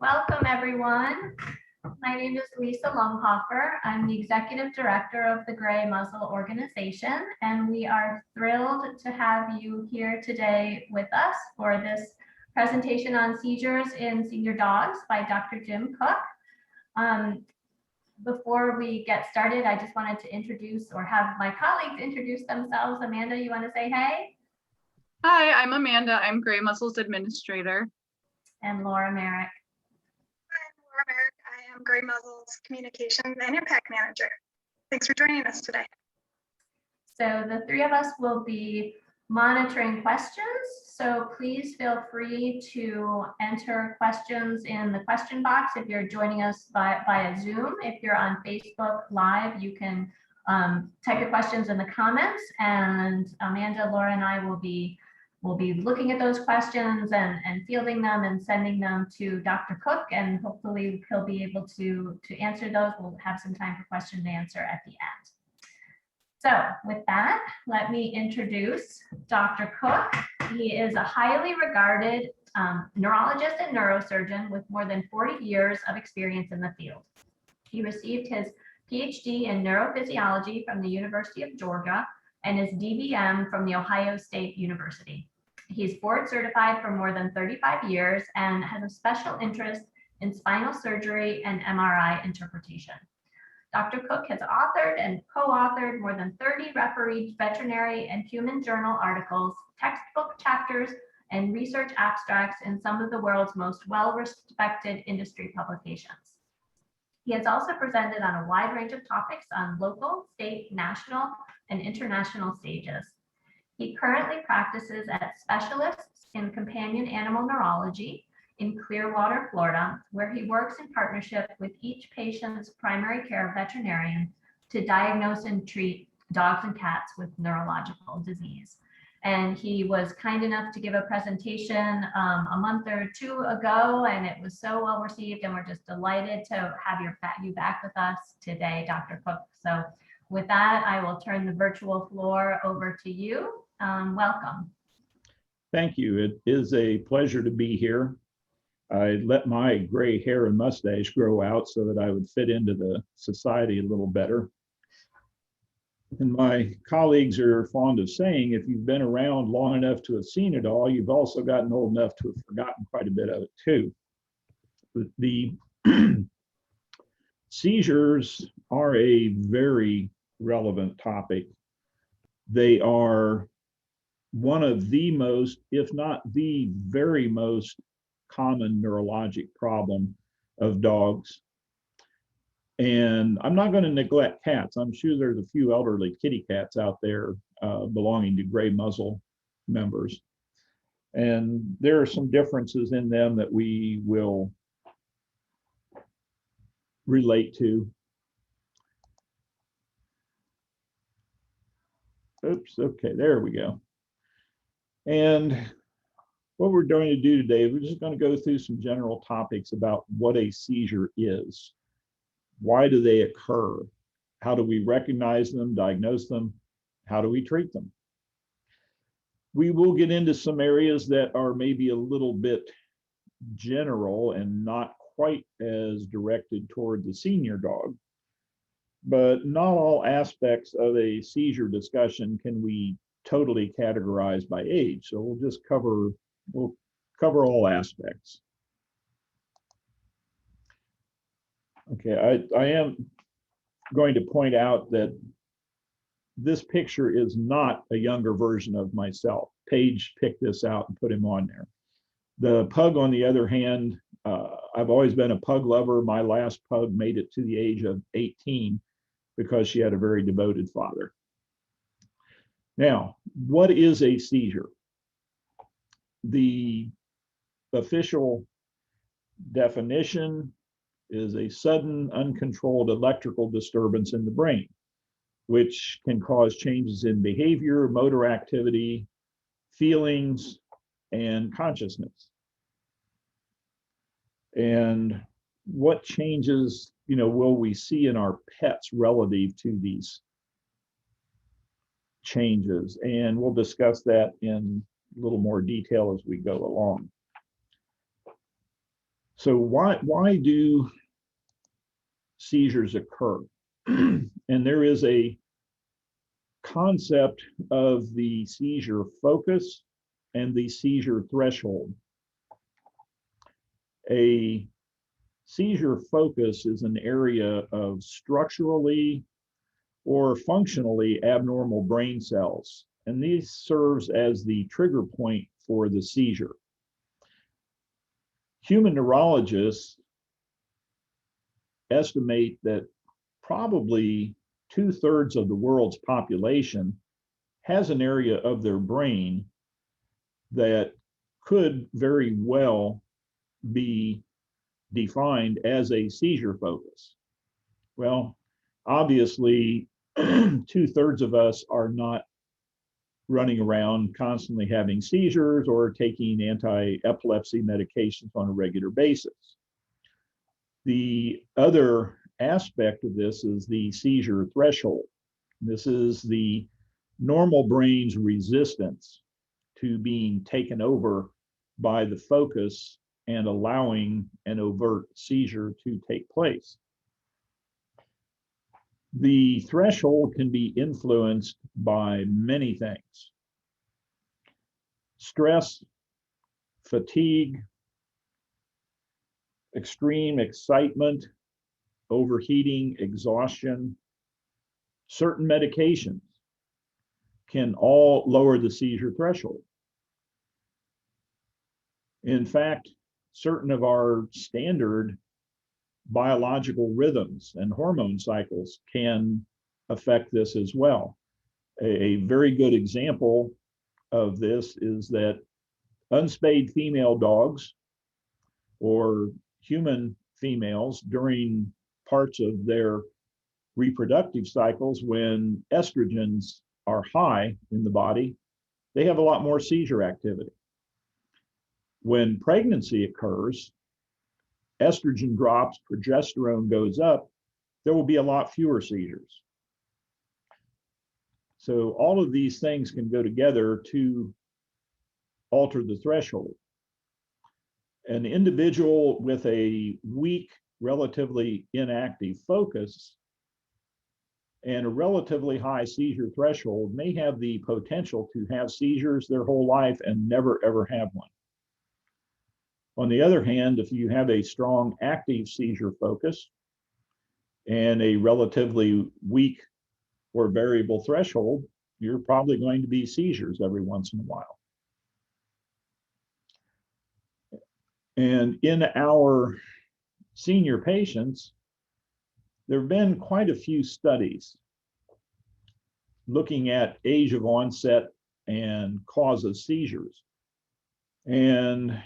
Welcome, everyone. My name is Lisa Lumhofer. I'm the Executive Director of the Gray Muzzle Organization, and we are thrilled to have you here today with us for this presentation on seizures in senior dogs by Dr. Jim Cook. Before we get started, I just wanted to introduce or have my colleagues introduce themselves. Amanda, you want to say hey? Hi, I'm Amanda. I'm Gray Muzzle's administrator. And Laura Merrick. I'm Laura Merrick. I am Gray Muzzle's communications and impact manager. Thanks for joining us today. So the three of us will be monitoring questions. So please feel free to enter questions in the question box if you're joining us via Zoom. If you're on Facebook Live, you can type your questions in the comments, and Amanda, Laura, and I will be looking at those questions and fielding them and sending them to Dr. Cook, and hopefully he'll be able to answer those. We'll have some time for question and answer at the end. So with that, let me introduce Dr. Cook. He is a highly regarded neurologist and neurosurgeon with more than 40 years of experience in the field. He received his PhD in neurophysiology from the University of Georgia and his DBM from the Ohio State University. He's board certified for more than 35 years and has a special interest in spinal surgery and MRI interpretation. Dr. Cook has authored and co-authored more than 30 refereed veterinary and human journal articles, textbook chapters, and research abstracts in some of the world's most well-respected industry publications. He has also presented on a wide range of topics on local, state, national, and international stages. He currently practices as specialists in companion animal neurology in Clearwater, Florida, where he works in partnership with each patient's primary care veterinarian to diagnose and treat dogs and cats with neurological disease. And he was kind enough to give a presentation a month or two ago, and it was so well received, and we're just delighted to have you back with us today, Dr. Cook. So with that, I will turn the virtual floor over to you. Welcome. Thank you. It is a pleasure to be here. I let my gray hair and mustache grow out so that I would fit into the society a little better. And my colleagues are fond of saying, if you've been around long enough to have seen it all, you've also gotten old enough to have forgotten quite a bit of it too. The seizures are a very relevant topic. They are one of the most, if not the very most common neurologic problem of dogs. And I'm not going to neglect cats. I'm sure there's a few elderly kitty cats out there belonging to Gray Muzzle members. And there are some differences in them that we will relate to. Oops, okay, there we go. And what we're going to do today, we're just going to go through some general topics about what a seizure is. Why do they occur? How do we recognize them, diagnose them? How do we treat them? We will get into some areas that are maybe a little bit general and not quite as directed toward the senior dog. But not all aspects of a seizure discussion can we totally categorize by age. So we'll just cover all aspects. Okay, I am going to point out that this picture is not a younger version of myself. Paige picked this out and put him on there. The pug, on the other hand, I've always been a pug lover. My last pug made it to the age of 18 because she had a very devoted father. Now, what is a seizure? The official definition is a sudden uncontrolled electrical disturbance in the brain, which can cause changes in behavior, motor activity, feelings, and consciousness. And what changes, will we see in our pets relative to these changes? And we'll discuss that in a little more detail as we go along. So why do seizures occur? And there is a concept of the seizure focus and the seizure threshold. A seizure focus is an area of structurally or functionally abnormal brain cells, and these serves as the trigger point for the seizure. Human neurologists estimate that probably 2/3 of the world's population has an area of their brain that could very well be defined as a seizure focus. Well, obviously, 2/3 of us are not running around constantly having seizures or taking anti-epilepsy medications on a regular basis. The other aspect of this is the seizure threshold. This is the normal brain's resistance to being taken over by the focus and allowing an overt seizure to take place. The threshold can be influenced by many things: stress, fatigue, extreme excitement, overheating, exhaustion. Certain medications can all lower the seizure threshold. In fact, certain of our standard biological rhythms and hormone cycles can affect this as well. A very good example of this is that unspayed female dogs or human females during parts of their reproductive cycles, when estrogens are high in the body, they have a lot more seizure activity. When pregnancy occurs, estrogen drops, progesterone goes up, there will be a lot fewer seizures. So all of these things can go together to alter the threshold. An individual with a weak, relatively inactive focus and a relatively high seizure threshold may have the potential to have seizures their whole life and never ever have one. On the other hand, if you have a strong active seizure focus and a relatively weak or variable threshold, you're probably going to be seizures every once in a while. And in our senior patients, there have been quite a few studies looking at age of onset and cause of seizures. And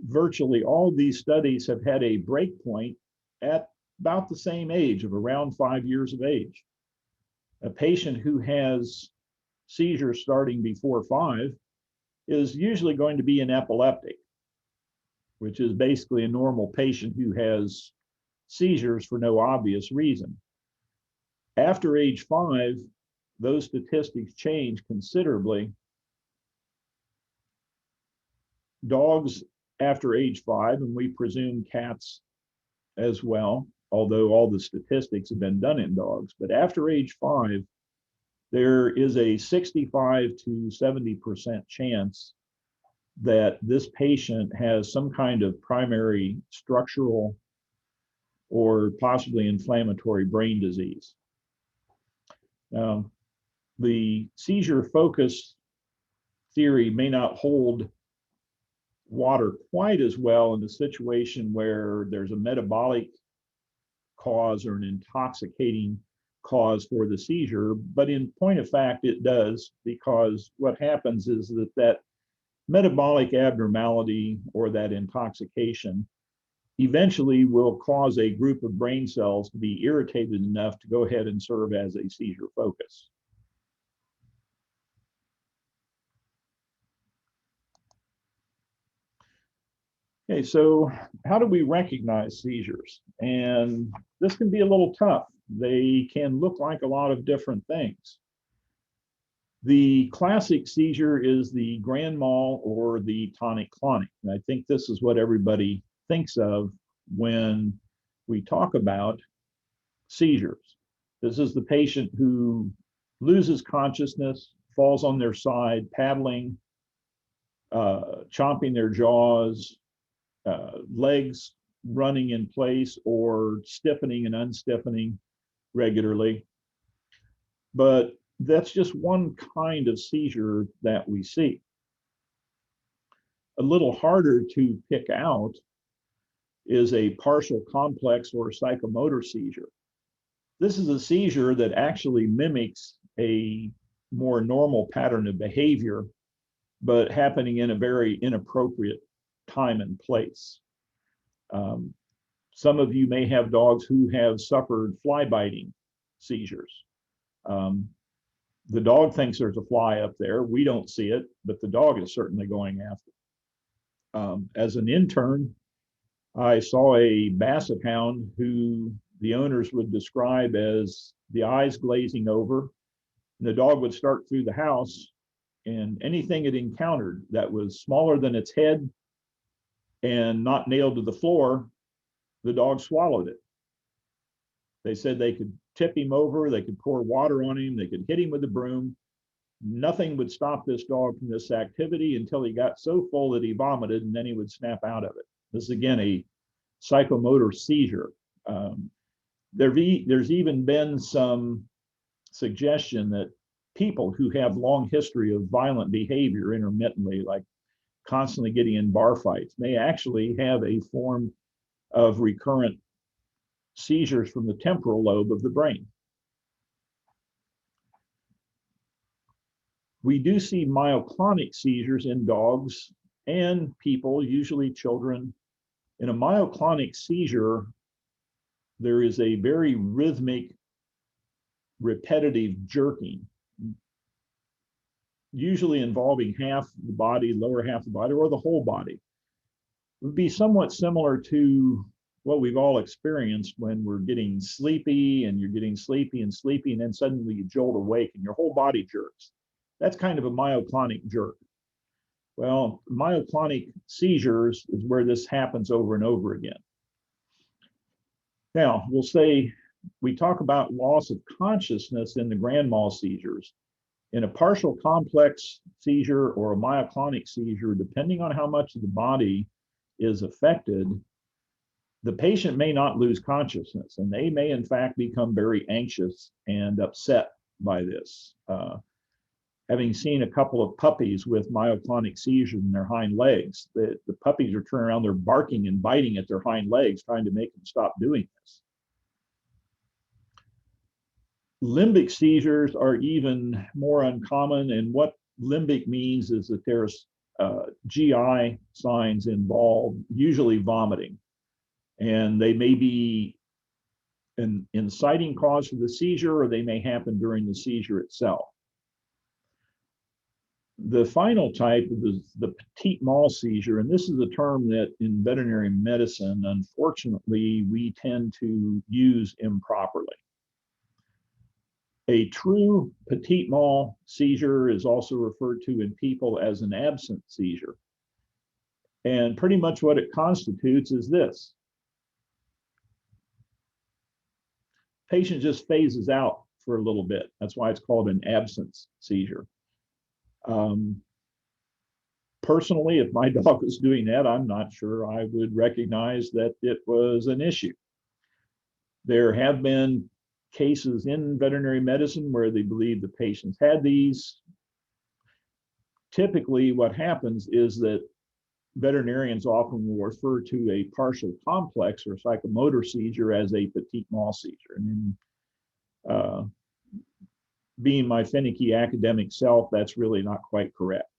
virtually all of these studies have had a break point at about the same age of around 5 years of age. A patient who has seizures starting before 5 is usually going to be an epileptic, which is basically a normal patient who has seizures for no obvious reason. After age 5, those statistics change considerably. Dogs after age 5, and we presume cats as well, although all the statistics have been done in dogs, but after age 5, there is a 65 to 70% chance that this patient has some kind of primary structural or possibly inflammatory brain disease. Now, the seizure focus theory may not hold water quite as well in the situation where there's a metabolic cause or an intoxicating cause for the seizure, but in point of fact, it does, because what happens is that metabolic abnormality or that intoxication eventually will cause a group of brain cells to be irritated enough to go ahead and serve as a seizure focus. Okay, so how do we recognize seizures? And this can be a little tough. They can look like a lot of different things. The classic seizure is the grand mal or the tonic-clonic. And I think this is what everybody thinks of when we talk about seizures. This is the patient who loses consciousness, falls on their side, paddling, chomping their jaws, legs running in place or stiffening and unstiffening regularly. But that's just one kind of seizure that we see. A little harder to pick out is a partial complex or psychomotor seizure. This is a seizure that actually mimics a more normal pattern of behavior, but happening in a very inappropriate time and place. Some of you may have dogs who have suffered fly biting seizures. The dog thinks there's a fly up there. We don't see it, but the dog is certainly going after it. As an intern, I saw a basset hound who the owners would describe as the eyes glazing over. And the dog would start through the house, and anything it encountered that was smaller than its head and not nailed to the floor, the dog swallowed it. They said they could tip him over, they could pour water on him, they could hit him with a broom. Nothing would stop this dog from this activity until he got so full that he vomited, and then he would snap out of it. This is again a psychomotor seizure. There's even been some suggestion that people who have long history of violent behavior intermittently, like constantly getting in bar fights, may actually have a form of recurrent seizures from the temporal lobe of the brain. We do see myoclonic seizures in dogs and people, usually children. In a myoclonic seizure, there is a very rhythmic, repetitive jerking, usually involving half the body, lower half the body, or the whole body. It would be somewhat similar to what we've all experienced when we're getting sleepy and you're getting sleepy, and then suddenly you jolt awake and your whole body jerks. That's kind of a myoclonic jerk. Well, myoclonic seizures is where this happens over and over again. Now, we'll say we talk about loss of consciousness in the grand mal seizures. In a partial complex seizure or a myoclonic seizure, depending on how much of the body is affected, the patient may not lose consciousness, and they may in fact become very anxious and upset by this. Having seen a couple of puppies with myoclonic seizures in their hind legs, the puppies are turning around, they're barking and biting at their hind legs, trying to make them stop doing this. Limbic seizures are even more uncommon, and what limbic means is that there's GI signs involved, usually vomiting, and they may be an inciting cause for the seizure, or they may happen during the seizure itself. The final type is the petit mal seizure, and this is a term that in veterinary medicine, unfortunately, we tend to use improperly. A true petit mal seizure is also referred to in people as an absent seizure. And pretty much what it constitutes is this. Patient just phases out for a little bit. That's why it's called an absence seizure. Personally, if my dog was doing that, I'm not sure I would recognize that it was an issue. There have been cases in veterinary medicine where they believe the patients had these. Typically, what happens is that veterinarians often will refer to a partial complex or psychomotor seizure as a petit mal seizure. And being my finicky academic self, that's really not quite correct.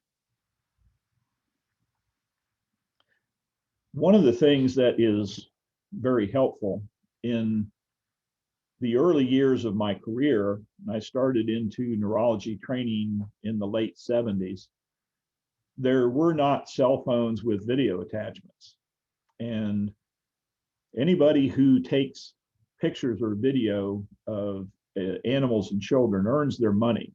One of the things that is very helpful in the early years of my career, I started into neurology training in the late 70s. There were not cell phones with video attachments. And anybody who takes pictures or video of animals and children earns their money.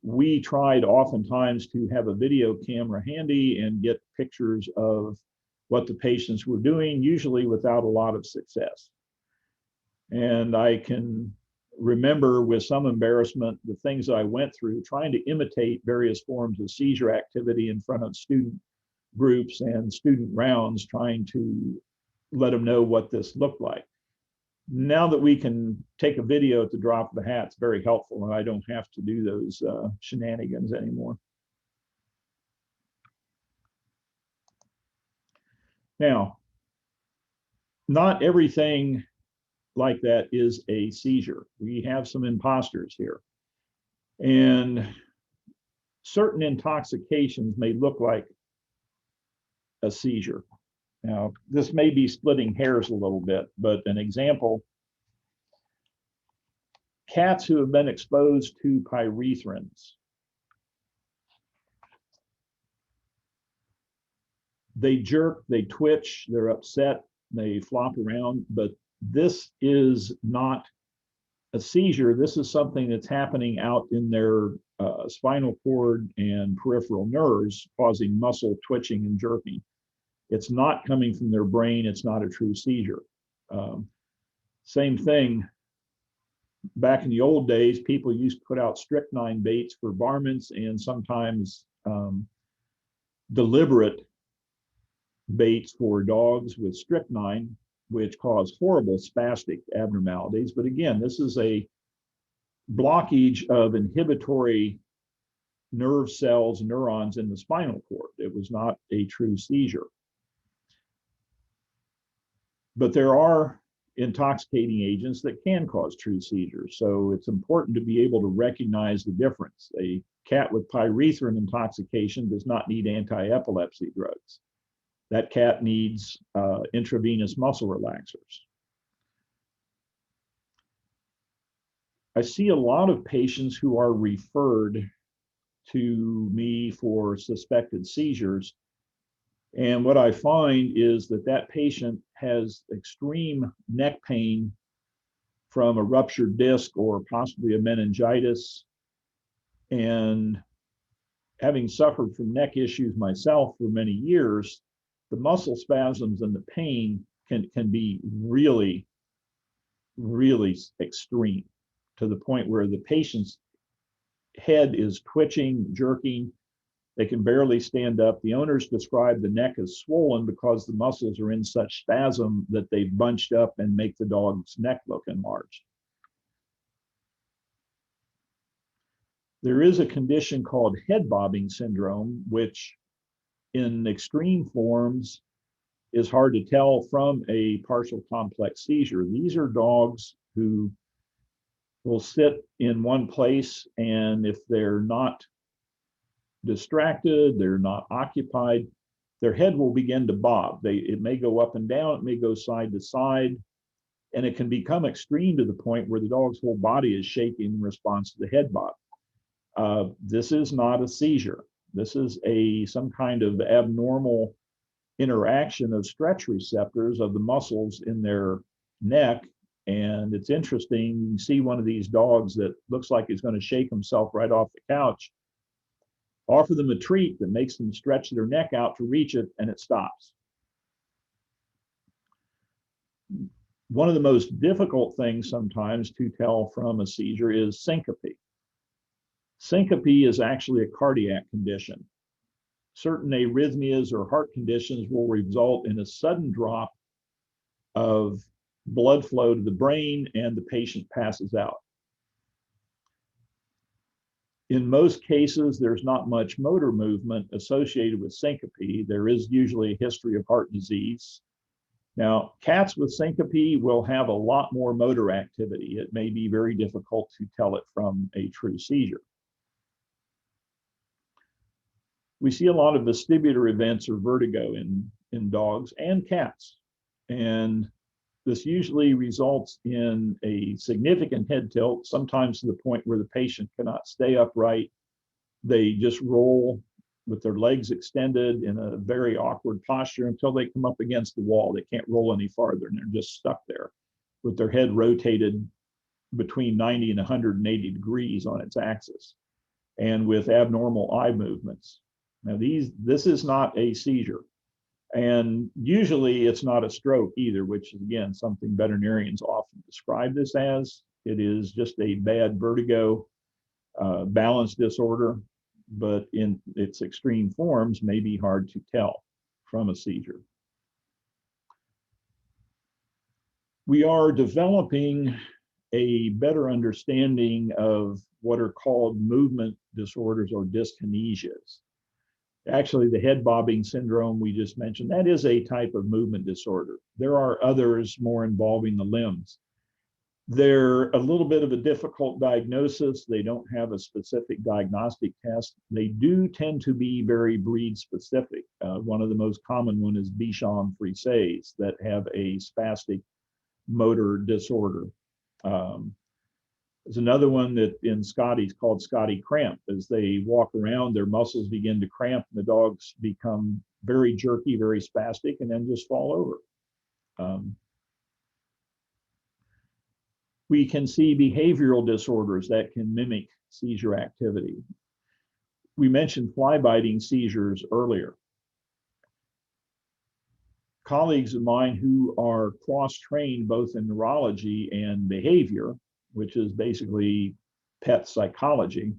We tried oftentimes to have a video camera handy and get pictures of what the patients were doing, usually without a lot of success. And I can remember with some embarrassment the things I went through trying to imitate various forms of seizure activity in front of student groups and student rounds, trying to let them know what this looked like. Now that we can take a video at the drop of a hat, it's very helpful, and I don't have to do those shenanigans anymore. Now, not everything like that is a seizure. We have some imposters here. And certain intoxications may look like a seizure. Now, this may be splitting hairs a little bit, but an example, cats who have been exposed to pyrethrins. They jerk, they twitch, they're upset, they flop around, but this is not a seizure. This is something that's happening out in their spinal cord and peripheral nerves, causing muscle twitching and jerking. It's not coming from their brain. It's not a true seizure. Same thing. Back in the old days, people used to put out strychnine baits for varmints, and sometimes deliberate baits for dogs with strychnine, which cause horrible spastic abnormalities. But again, this is a blockage of inhibitory nerve cells, neurons in the spinal cord. It was not a true seizure. But there are intoxicating agents that can cause true seizures. So it's important to be able to recognize the difference. A cat with pyrethrin intoxication does not need anti-epilepsy drugs. That cat needs intravenous muscle relaxers. I see a lot of patients who are referred to me for suspected seizures. And what I find is that that patient has extreme neck pain from a ruptured disc or possibly a meningitis. And having suffered from neck issues myself for many years, the muscle spasms and the pain can be really, really extreme, to the point where the patient's head is twitching, jerking. They can barely stand up. The owners describe the neck as swollen because the muscles are in such spasm that they've bunched up and make the dog's neck look enlarged. There is a condition called head bobbing syndrome, which in extreme forms is hard to tell from a partial complex seizure. These are dogs who will sit in one place, and if they're not distracted, they're not occupied, their head will begin to bob. It may go up and down, it may go side to side, and it can become extreme to the point where the dog's whole body is shaking in response to the head bob. This is not a seizure. This is some kind of abnormal interaction of stretch receptors of the muscles in their neck. And it's interesting, you can see one of these dogs that looks like he's going to shake himself right off the couch. Offer them a treat that makes them stretch their neck out to reach it, and it stops. One of the most difficult things sometimes to tell from a seizure is syncope. Syncope is actually a cardiac condition. Certain arrhythmias or heart conditions will result in a sudden drop of blood flow to the brain, and the patient passes out. In most cases, there's not much motor movement associated with syncope. There is usually a history of heart disease. Now, cats with syncope will have a lot more motor activity. It may be very difficult to tell it from a true seizure. We see a lot of vestibular events or vertigo in dogs and cats. And this usually results in a significant head tilt, sometimes to the point where the patient cannot stay upright. They just roll with their legs extended in a very awkward posture until they come up against the wall. They can't roll any farther, and they're just stuck there with their head rotated between 90 and 180 degrees on its axis, and with abnormal eye movements. Now, this is not a seizure. And usually it's not a stroke either, which is again something veterinarians often describe this as. It is just a bad vertigo, balance disorder, but in its extreme forms may be hard to tell from a seizure. We are developing a better understanding of what are called movement disorders or dyskinesias. Actually, the head bobbing syndrome we just mentioned, that is a type of movement disorder. There are others more involving the limbs. They're a little bit of a difficult diagnosis. They don't have a specific diagnostic test. They do tend to be very breed specific. One of the most common one is Bichon Frises that have a spastic motor disorder. There's another one that in Scotty's called Scotty cramp. As they walk around, their muscles begin to cramp and the dogs become very jerky, very spastic, and then just fall over. We can see behavioral disorders that can mimic seizure activity. We mentioned fly biting seizures earlier. Colleagues of mine who are cross-trained both in neurology and behavior, which is basically pet psychology,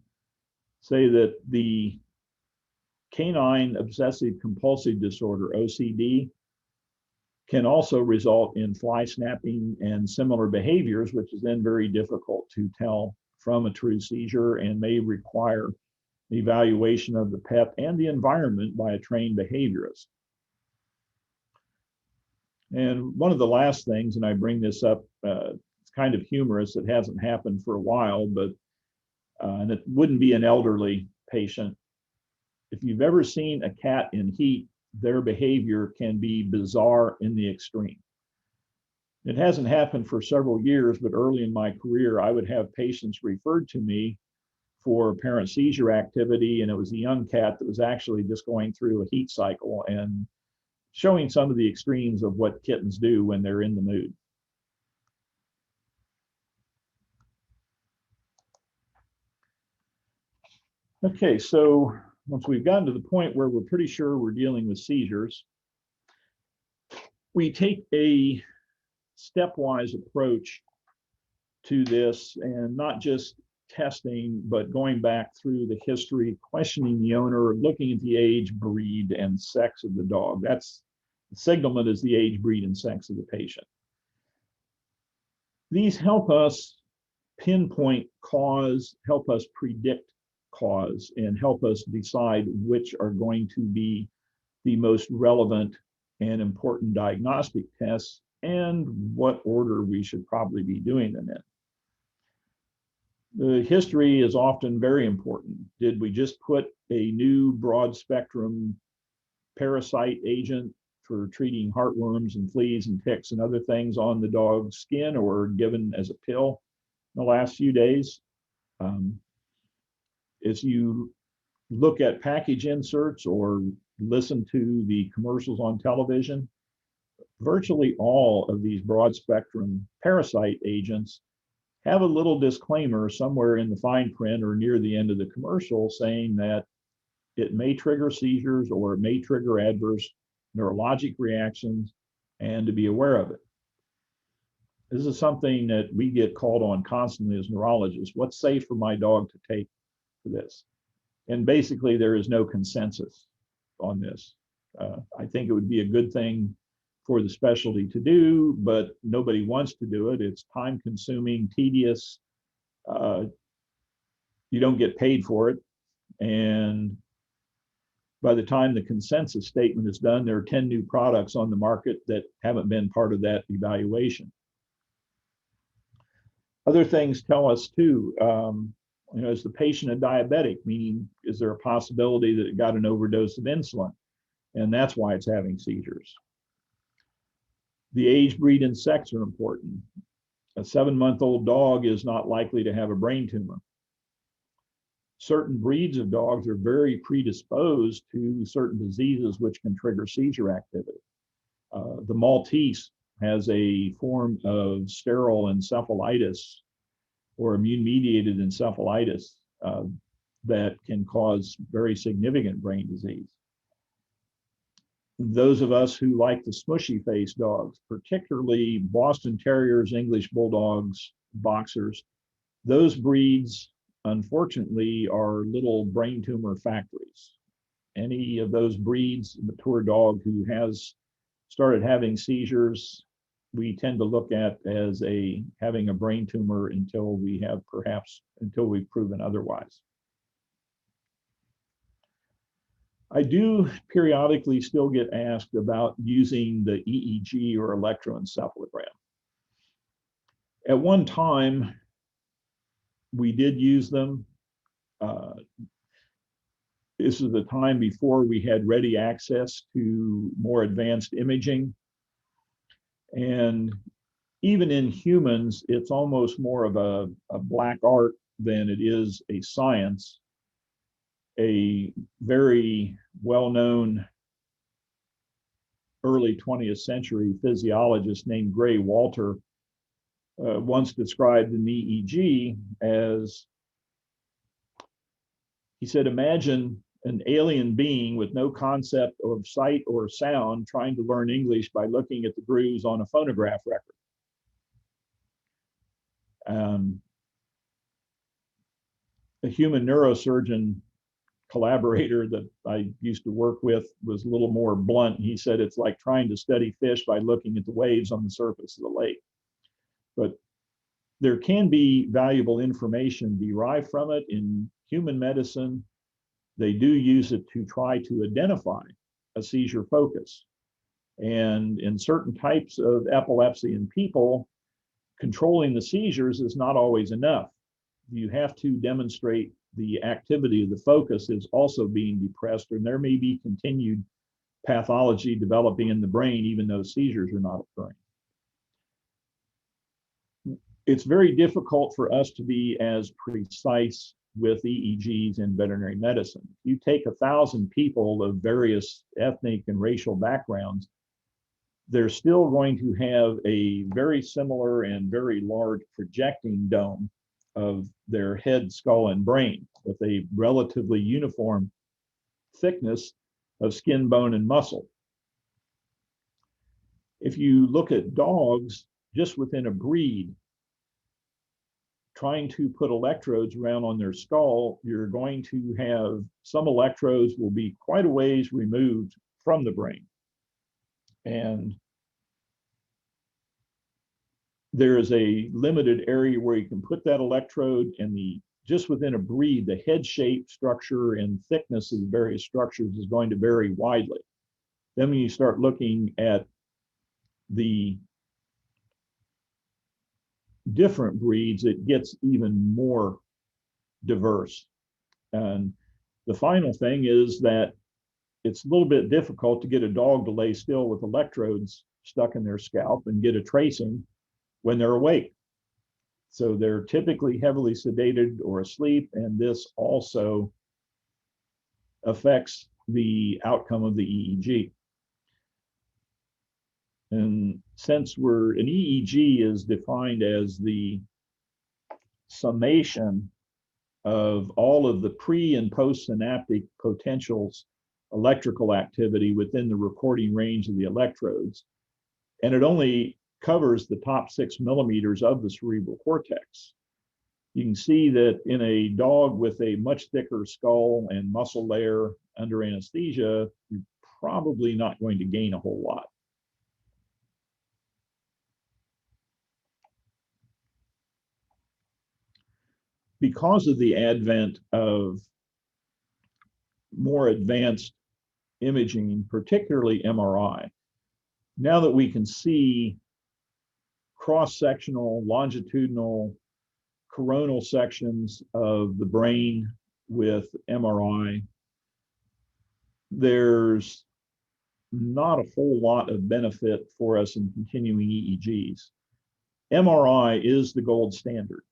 say that the canine obsessive compulsive disorder, OCD, can also result in fly snapping and similar behaviors, which is then very difficult to tell from a true seizure and may require the evaluation of the pet and the environment by a trained behaviorist. And one of the last things, and I bring this up, it's kind of humorous, it hasn't happened for a while, but and it wouldn't be an elderly patient. If you've ever seen a cat in heat, their behavior can be bizarre in the extreme. It hasn't happened for several years, but early in my career, I would have patients referred to me for apparent seizure activity, and it was a young cat that was actually just going through a heat cycle and showing some of the extremes of what kittens do when they're in the mood. Okay, so once we've gotten to the point where we're pretty sure we're dealing with seizures, we take a stepwise approach to this and not just testing, but going back through the history, questioning the owner, looking at the age, breed, and sex of the dog. That's the signalment is the age, breed, and sex of the patient. These help us pinpoint cause, help us predict cause, and help us decide which are going to be the most relevant and important diagnostic tests and what order we should probably be doing them in. The history is often very important. Did we just put a new broad spectrum parasite agent for treating heartworms and fleas and ticks and other things on the dog's skin or given as a pill in the last few days? As you look at package inserts or listen to the commercials on television, virtually all of these broad spectrum parasite agents have a little disclaimer somewhere in the fine print or near the end of the commercial saying that it may trigger seizures or it may trigger adverse neurologic reactions and to be aware of it. This is something that we get called on constantly as neurologists. What's safe for my dog to take for this? And basically there is no consensus on this. I think it would be a good thing for the specialty to do, but nobody wants to do it. It's time consuming, tedious. You don't get paid for it. And by the time the consensus statement is done, there are 10 new products on the market that haven't been part of that evaluation. Other things tell us too, is the patient a diabetic, meaning is there a possibility that it got an overdose of insulin? And that's why it's having seizures. The age, breed, and sex are important. A 7-month-old dog is not likely to have a brain tumor. Certain breeds of dogs are very predisposed to certain diseases which can trigger seizure activity. The Maltese has a form of sterile encephalitis or immune-mediated encephalitis that can cause very significant brain disease. those of us who like the smushy face dogs, particularly Boston Terriers, English Bulldogs, Boxers, those breeds, unfortunately, are little brain tumor factories. Any of those breeds, mature dog who has started having seizures, we tend to look at as having a brain tumor until we've proven otherwise. I do periodically still get asked about using the EEG or electroencephalogram. At one time, we did use them. This is the time before we had ready access to more advanced imaging. And even in humans, it's almost more of a black art than it is a science. A very well-known early 20th century physiologist named Gray Walter once described an EEG as, he said, imagine an alien being with no concept of sight or sound trying to learn English by looking at the grooves on a phonograph record. A human neurosurgeon collaborator that I used to work with was a little more blunt. He said it's like trying to study fish by looking at the waves on the surface of the lake. But there can be valuable information derived from it in human medicine. They do use it to try to identify a seizure focus. And in certain types of epilepsy in people, controlling the seizures is not always enough. You have to demonstrate the activity of the focus is also being depressed, and there may be continued pathology developing in the brain, even though seizures are not occurring. It's very difficult for us to be as precise with EEGs in veterinary medicine. If you take 1,000 people of various ethnic and racial backgrounds, they're still going to have a very similar and very large projecting dome of their head, skull, and brain with a relatively uniform thickness of skin, bone, and muscle. If you look at dogs just within a breed, trying to put electrodes around on their skull, you're going to have some electrodes will be quite a ways removed from the brain. And there is a limited area where you can put that electrode, and just within a breed, the head shape, structure, and thickness of the various structures is going to vary widely. Then when you start looking at the different breeds, it gets even more diverse. And the final thing is that it's a little bit difficult to get a dog to lay still with electrodes stuck in their scalp and get a tracing when they're awake. So they're typically heavily sedated or asleep, and this also affects the outcome of the EEG. And since an EEG is defined as the summation of all of the pre and post-synaptic potentials, electrical activity within the recording range of the electrodes, and it only covers the top 6 millimeters of the cerebral cortex. You can see that in a dog with a much thicker skull and muscle layer under anesthesia, you're probably not going to gain a whole lot. Because of the advent of more advanced imaging, particularly MRI, now that we can see cross-sectional, longitudinal, coronal sections of the brain with MRI, there's not a whole lot of benefit for us in continuing EEGs. MRI is the gold standard.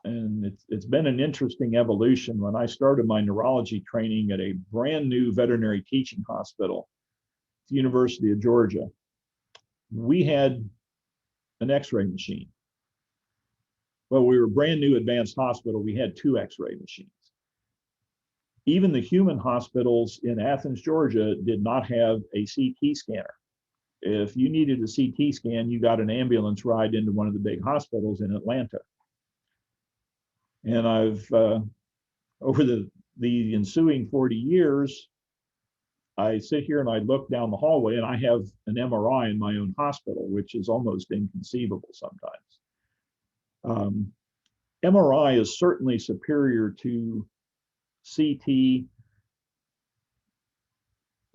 And it's been an interesting evolution. When I started my neurology training at a brand new veterinary teaching hospital, at the University of Georgia, we had an X-ray machine. Well, we were a brand new advanced hospital. We had 2 X-ray machines. even the human hospitals in Athens, Georgia, did not have a CT scanner. If you needed a CT scan, you got an ambulance ride into one of the big hospitals in Atlanta. And I've, over the ensuing 40 years, I sit here and I look down the hallway and I have an MRI in my own hospital, which is almost inconceivable sometimes. MRI is certainly superior to CT.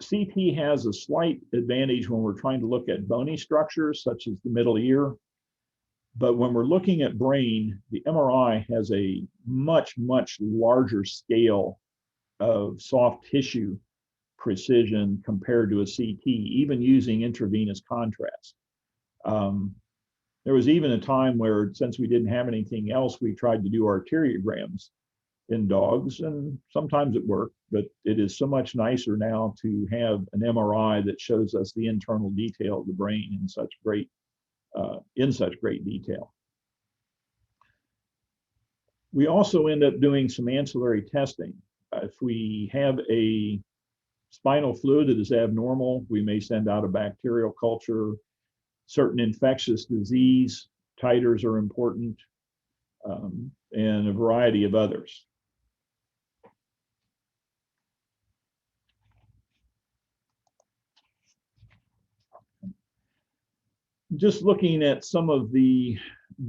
CT has a slight advantage when we're trying to look at bony structures, such as the middle ear. But when we're looking at brain, the MRI has a much, much larger scale of soft tissue precision compared to a CT, even using intravenous contrast. There was even a time where, since we didn't have anything else, we tried to do arteriograms in dogs, and sometimes it worked, but it is so much nicer now to have an MRI that shows us the internal detail of the brain in such great detail. We also end up doing some ancillary testing. If we have a spinal fluid that is abnormal, we may send out a bacterial culture. Certain infectious disease titers are important, and a variety of others. Just looking at some of the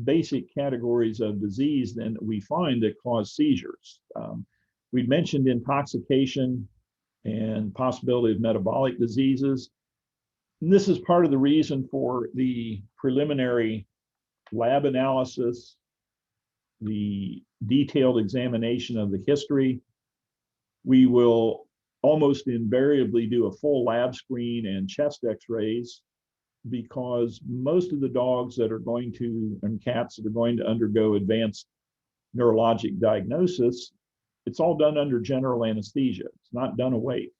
basic categories of disease then we find that cause seizures. We'd mentioned intoxication and possibility of metabolic diseases. And this is part of the reason for the preliminary lab analysis, the detailed examination of the history. We will almost invariably do a full lab screen and chest x-rays, because most of the dogs that are going to, and cats that are going to undergo advanced neurologic diagnosis, it's all done under general anesthesia. It's not done awake.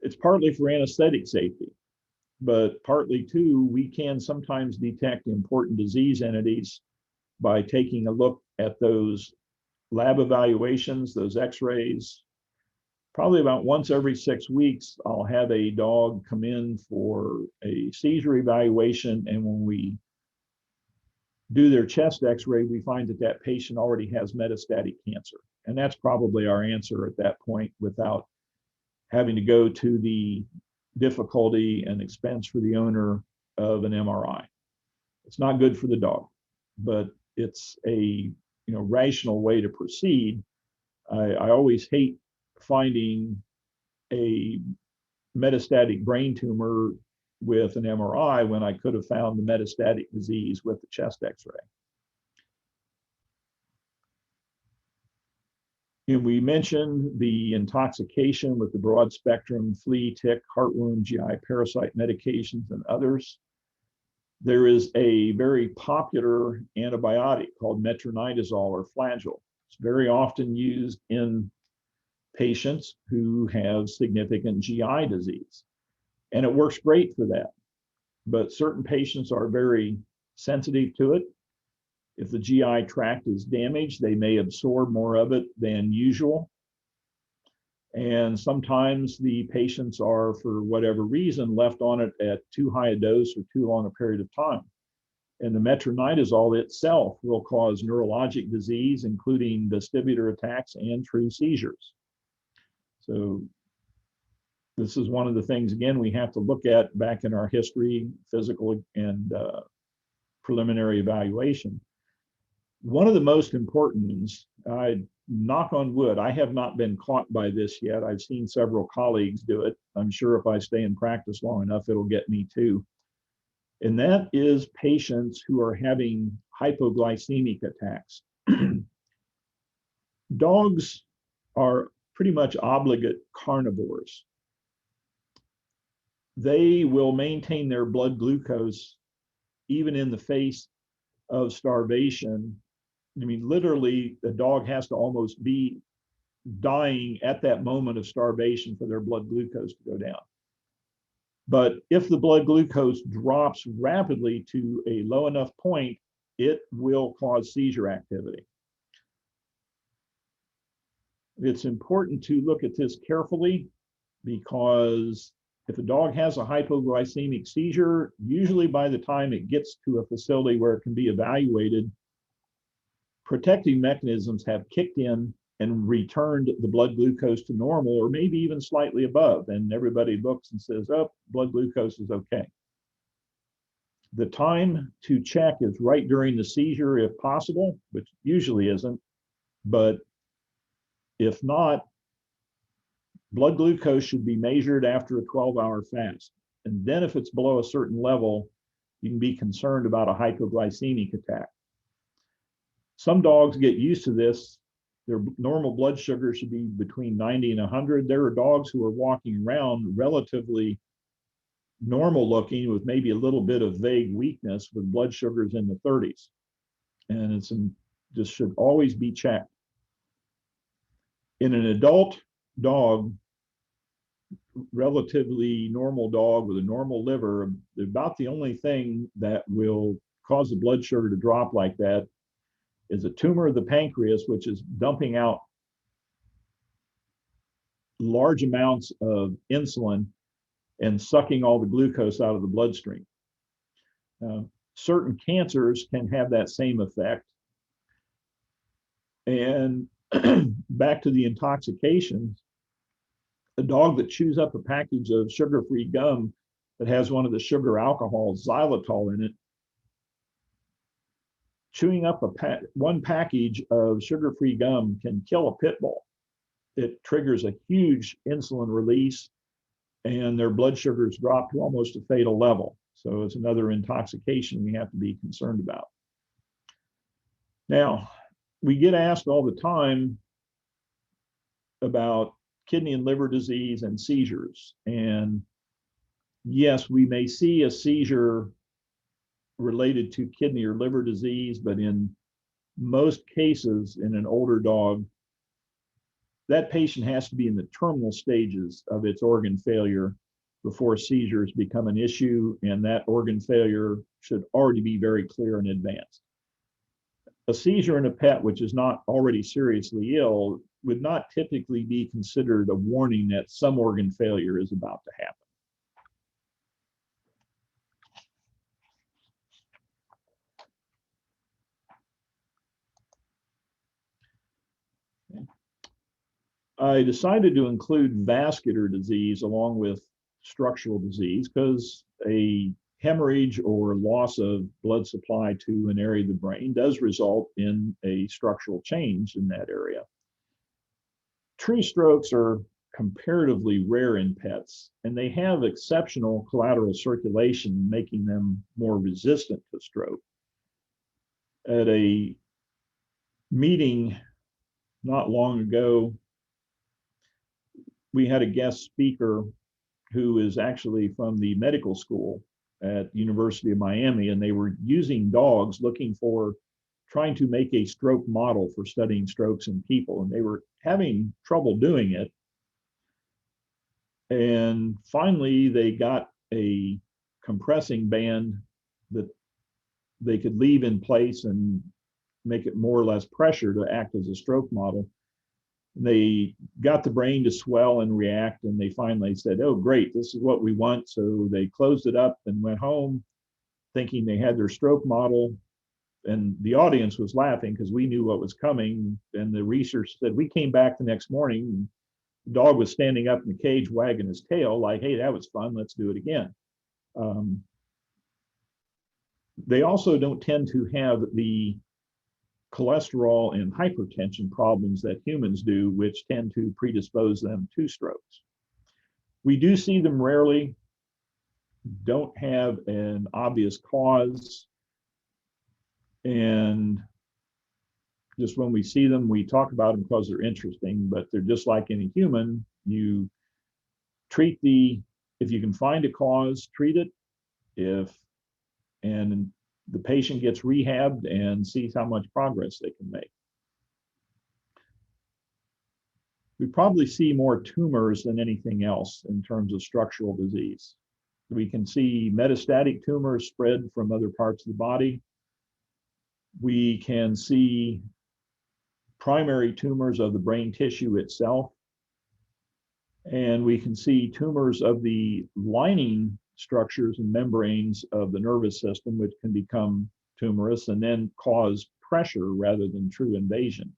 It's partly for anesthetic safety, but partly too, we can sometimes detect important disease entities by taking a look at those lab evaluations, those x-rays. Probably about once every 6 weeks, I'll have a dog come in for a seizure evaluation. And when we do their chest x-ray, we find that that patient already has metastatic cancer. And that's probably our answer at that point, without having to go to the difficulty and expense for the owner of an MRI. It's not good for the dog, but it's a rational way to proceed. I always hate finding a metastatic brain tumor with an MRI when I could have found the metastatic disease with the chest x-ray. And we mentioned the intoxication with the broad spectrum flea, tick, heartworm, GI parasite medications, and others. There is a very popular antibiotic called metronidazole or Flagyl. It's very often used in patients who have significant GI disease, and it works great for that. But certain patients are very sensitive to it. If the GI tract is damaged, they may absorb more of it than usual. And sometimes the patients are, for whatever reason, left on it at too high a dose or too long a period of time. And the metronidazole itself will cause neurologic disease, including vestibular attacks and true seizures. So this is one of the things, again, we have to look at back in our history, physical and preliminary evaluation. One of the most important ones, I knock on wood, I have not been caught by this yet. I've seen several colleagues do it. I'm sure if I stay in practice long enough, it'll get me too. And that is patients who are having hypoglycemic attacks. Dogs are pretty much obligate carnivores. They will maintain their blood glucose even in the face of starvation. I mean, literally, the dog has to almost be dying at that moment of starvation for their blood glucose to go down. But if the blood glucose drops rapidly to a low enough point, it will cause seizure activity. It's important to look at this carefully because if a dog has a hypoglycemic seizure, usually by the time it gets to a facility where it can be evaluated, protective mechanisms have kicked in and returned the blood glucose to normal or maybe even slightly above. And everybody looks and says, oh, blood glucose is okay. The time to check is right during the seizure if possible, which usually isn't. But if not, blood glucose should be measured after a 12-hour fast. And then if it's below a certain level, you can be concerned about a hypoglycemic attack. Some dogs get used to this. Their normal blood sugar should be between 90 and 100. There are dogs who are walking around relatively normal looking with maybe a little bit of vague weakness with blood sugars in the 30s. And this should always be checked. In an adult dog, relatively normal dog with a normal liver, about the only thing that will cause the blood sugar to drop like that is a tumor of the pancreas, which is dumping out large amounts of insulin and sucking all the glucose out of the bloodstream. Certain cancers can have that same effect. And back to the intoxication, a dog that chews up a package of sugar-free gum that has one of the sugar alcohols, xylitol, in it, chewing up one package of sugar-free gum can kill a pit bull. It triggers a huge insulin release and their blood sugars drop to almost a fatal level. So it's another intoxication we have to be concerned about. Now, we get asked all the time about kidney and liver disease and seizures. And yes, we may see a seizure related to kidney or liver disease, but in most cases in an older dog, that patient has to be in the terminal stages of its organ failure before seizures become an issue, and that organ failure should already be very clear in advance. A seizure in a pet which is not already seriously ill would not typically be considered a warning that some organ failure is about to happen. I decided to include vascular disease along with structural disease because a hemorrhage or loss of blood supply to an area of the brain does result in a structural change in that area. True strokes are comparatively rare in pets, and they have exceptional collateral circulation, making them more resistant to stroke. At a meeting not long ago, we had a guest speaker who is actually from the medical school at the University of Miami, and they were using dogs trying to make a stroke model for studying strokes in people, and they were having trouble doing it. And finally, they got a compressing band that they could leave in place and make it more or less pressure to act as a stroke model. They got the brain to swell and react, and they finally said, oh, great, this is what we want. So they closed it up and went home thinking they had their stroke model. And the audience was laughing because we knew what was coming. And the research said, we came back the next morning, and the dog was standing up in the cage wagging his tail like, hey, that was fun, let's do it again. They also don't tend to have the cholesterol and hypertension problems that humans do, which tend to predispose them to strokes. We do see them rarely, don't have an obvious cause, and just when we see them, we talk about them because they're interesting, but they're just like any human. You treat if you can find a cause, treat it. And the patient gets rehabbed and sees how much progress they can make. We probably see more tumors than anything else in terms of structural disease. We can see metastatic tumors spread from other parts of the body. We can see primary tumors of the brain tissue itself. And we can see tumors of the lining structures and membranes of the nervous system, which can become tumorous and then cause pressure rather than true invasion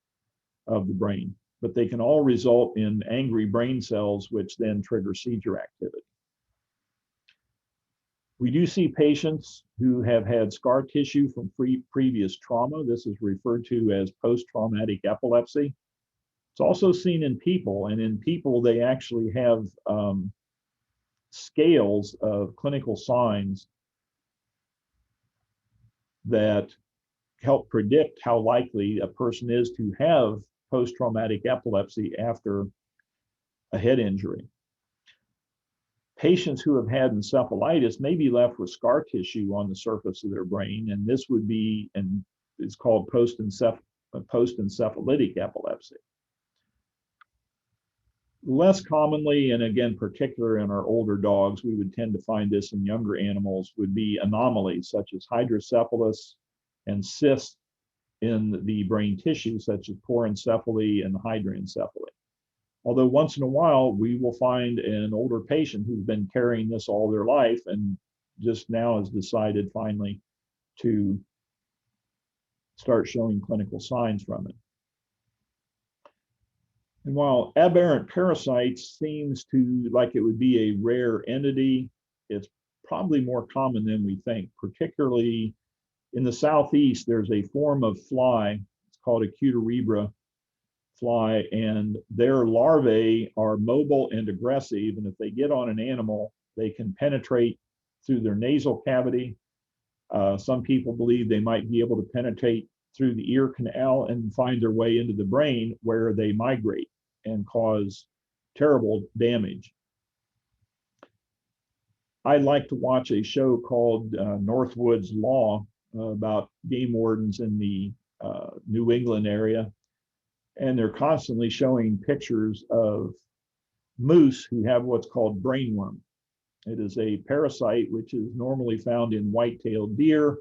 of the brain. But they can all result in angry brain cells, which then trigger seizure activity. We do see patients who have had scar tissue from previous trauma. This is referred to as post-traumatic epilepsy. It's also seen in people, and in people, they actually have scales of clinical signs that help predict how likely a person is to have post-traumatic epilepsy after a head injury. Patients who have had encephalitis may be left with scar tissue on the surface of their brain, and this would be, and it's called post-encephalitic epilepsy. Less commonly, and again, particular in our older dogs, we would tend to find this in younger animals, would be anomalies such as hydrocephalus and cysts in the brain tissue, such as porencephaly and hydranencephaly. Although once in a while, we will find an older patient who's been carrying this all their life and just now has decided finally to start showing clinical signs from it. And while aberrant parasites seems to like it would be a rare entity, it's probably more common than we think. Particularly in the southeast, there's a form of fly, it's called a Cuterebra fly, and their larvae are mobile and aggressive, and if they get on an animal, they can penetrate through their nasal cavity. Some people believe they might be able to penetrate through the ear canal and find their way into the brain, where they migrate and cause terrible damage. I like to watch a show called Northwood's Law about game wardens in the New England area. And they're constantly showing pictures of moose who have what's called brainworm. It is a parasite which is normally found in white-tailed deer,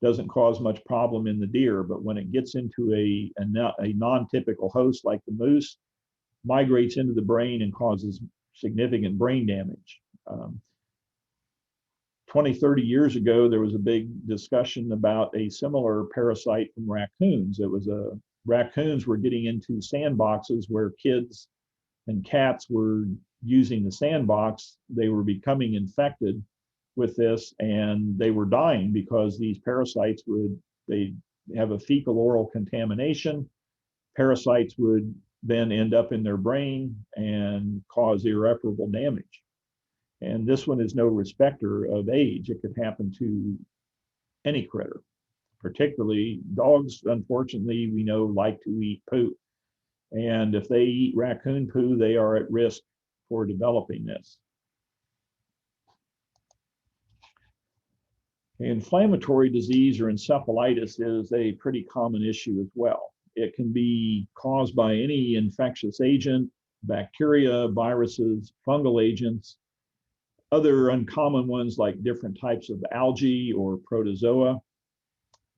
doesn't cause much problem in the deer, but when it gets into a non-typical host like the moose, migrates into the brain and causes significant brain damage. 20, 30 years ago, there was a big discussion about a similar parasite from raccoons. It was raccoons were getting into sandboxes where kids and cats were using the sandbox. They were becoming infected with this, and they were dying because these parasites they have a fecal oral contamination. Parasites would then end up in their brain and cause irreparable damage. And this one is no respecter of age. It could happen to any critter. Particularly dogs, unfortunately, we know like to eat poo. And if they eat raccoon poo, they are at risk for developing this. Inflammatory disease or encephalitis is a pretty common issue as well. It can be caused by any infectious agent, bacteria, viruses, fungal agents, other uncommon ones like different types of algae or protozoa.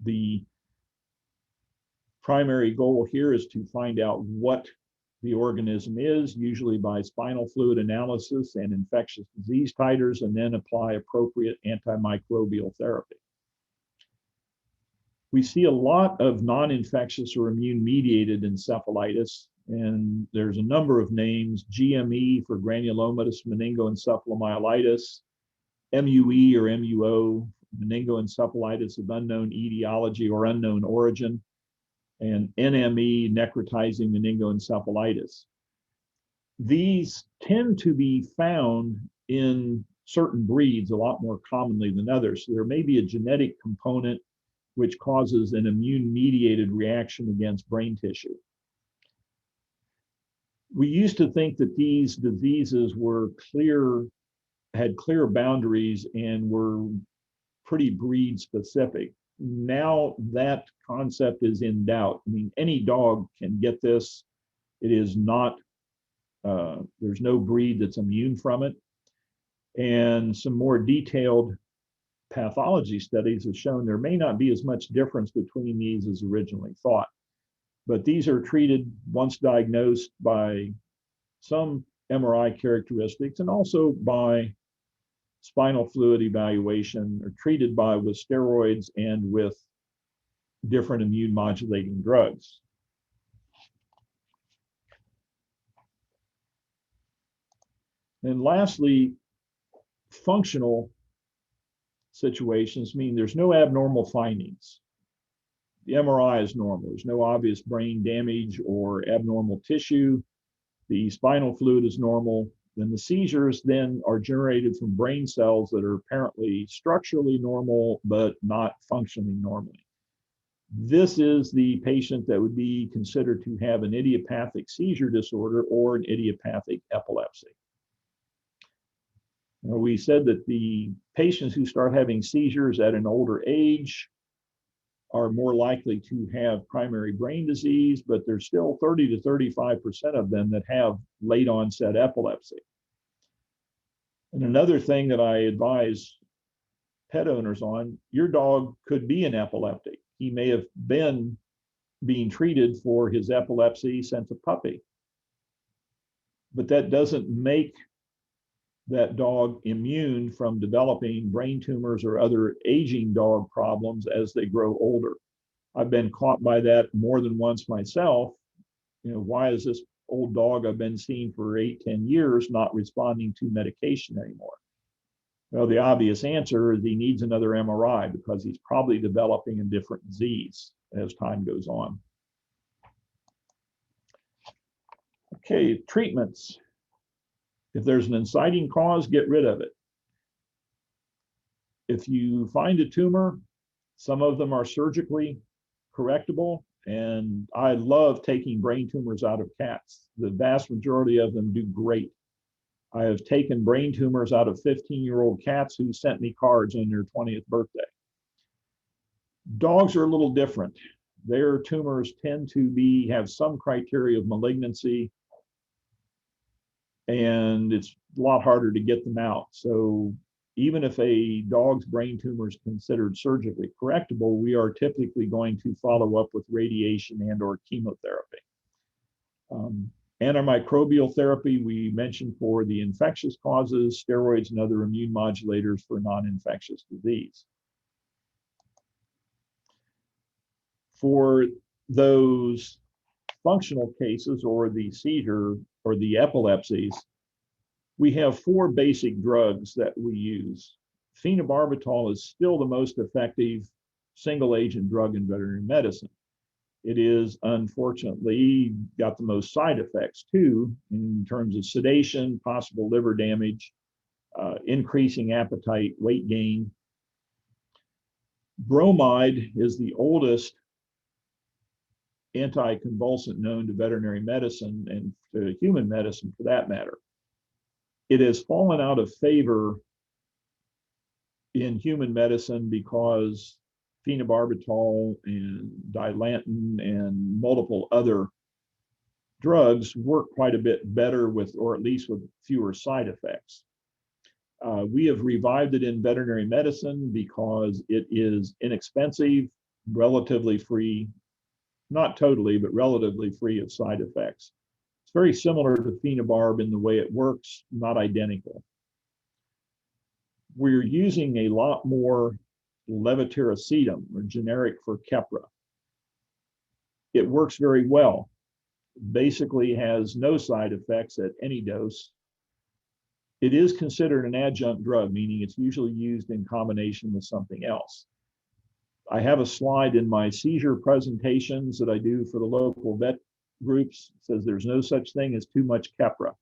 The primary goal here is to find out what the organism is, usually by spinal fluid analysis and infectious disease titers, and then apply appropriate antimicrobial therapy. We see a lot of non-infectious or immune-mediated encephalitis, and there's a number of names: GME for granulomatous meningoencephalomyelitis, MUE or MUO, meningoencephalitis of unknown etiology or unknown origin, and NME, necrotizing meningoencephalitis. These tend to be found in certain breeds a lot more commonly than others. So there may be a genetic component which causes an immune-mediated reaction against brain tissue. We used to think that these diseases were had clear boundaries and were pretty breed specific. Now that concept is in doubt. I mean, any dog can get this. It is not, there's no breed that's immune from it. And some more detailed pathology studies have shown there may not be as much difference between these as originally thought. But these are treated once diagnosed by some MRI characteristics and also by spinal fluid evaluation, or treated with steroids and with different immune modulating drugs. And lastly, functional situations mean there's no abnormal findings. The MRI is normal. There's no obvious brain damage or abnormal tissue. The spinal fluid is normal. Then the seizures then are generated from brain cells that are apparently structurally normal, but not functioning normally. This is the patient that would be considered to have an idiopathic seizure disorder or an idiopathic epilepsy. Now, we said that the patients who start having seizures at an older age are more likely to have primary brain disease, but there's still 30 to 35% of them that have late onset epilepsy. And another thing that I advise pet owners on, your dog could be an epileptic. He may have been being treated for his epilepsy since a puppy, but that doesn't make that dog immune from developing brain tumors or other aging dog problems as they grow older. I've been caught by that more than once myself. You know, why is this old dog I've been seeing for 8-10 years not responding to medication anymore? Well, the obvious answer is he needs another MRI because he's probably developing a different disease as time goes on. Okay, treatments. If there's an inciting cause, get rid of it. If you find a tumor, some of them are surgically correctable, and I love taking brain tumors out of cats. The vast majority of them do great. I have taken brain tumors out of 15-year-old cats who sent me cards on their 20th birthday. Dogs are a little different. Their tumors tend to have some criteria of malignancy, and it's a lot harder to get them out. So even if a dog's brain tumor is considered surgically correctable, we are typically going to follow up with radiation and or chemotherapy. Antimicrobial therapy, we mentioned for the infectious causes, steroids and other immune modulators for non-infectious disease. For those functional cases or the seizure or the epilepsies, we have 4 basic drugs that we use. Phenobarbital is still the most effective single agent drug in veterinary medicine. It is unfortunately got the most side effects too, in terms of sedation, possible liver damage, increasing appetite, weight gain. Bromide is the oldest anticonvulsant known to veterinary medicine and to human medicine for that matter. It has fallen out of favor in human medicine because phenobarbital and dilantin and multiple other drugs work quite a bit better with, or at least with fewer side effects. We have revived it in veterinary medicine because it is inexpensive, relatively free, not totally, but relatively free of side effects. It's very similar to phenobarb in the way it works, not identical. We're using a lot more levetiracetam, or generic for Keppra. It works very well. Basically has no side effects at any dose. It is considered an adjunct drug, meaning it's usually used in combination with something else. I have a slide in my seizure presentations that I do for the local vet groups. It says there's no such thing as too much Keppra.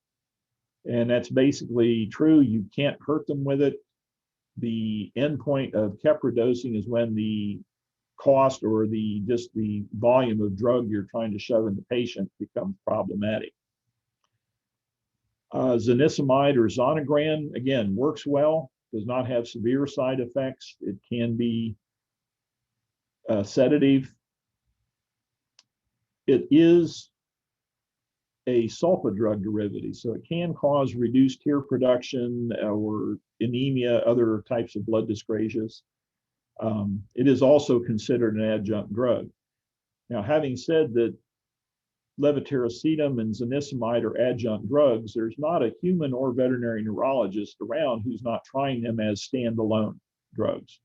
And that's basically true. You can't hurt them with it. The endpoint of Keppra dosing is when the cost or just the volume of drug you're trying to shove in the patient becomes problematic. Zonisamide or Zonegran, again, works well, does not have severe side effects. It can be sedative. It is a sulfa drug derivative, so it can cause reduced tear production or anemia, other types of blood dyscrasias. It is also considered an adjunct drug. Now, having said that levetiracetam and zonisamide are adjunct drugs, there's not a human or veterinary neurologist around who's not trying them as standalone drugs.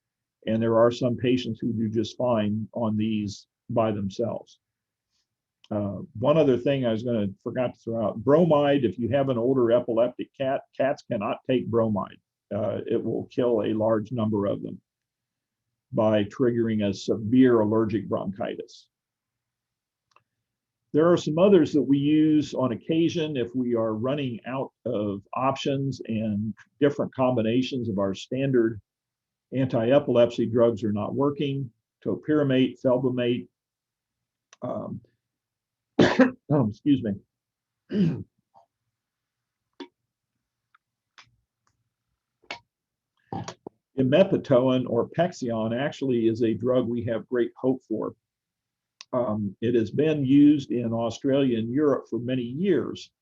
And there are some patients who do just fine on these by themselves. One other thing I was going to forgot to throw out, bromide, if you have an older epileptic cat, cats cannot take bromide. It will kill a large number of them by triggering a severe allergic bronchitis. There are some others that we use on occasion if we are running out of options and different combinations of our standard anti-epilepsy drugs are not working. Topiramate, felbamate, oh, excuse me. Imepitoin or Pexion actually is a drug we have great hope for. It has been used in Australia and Europe for many years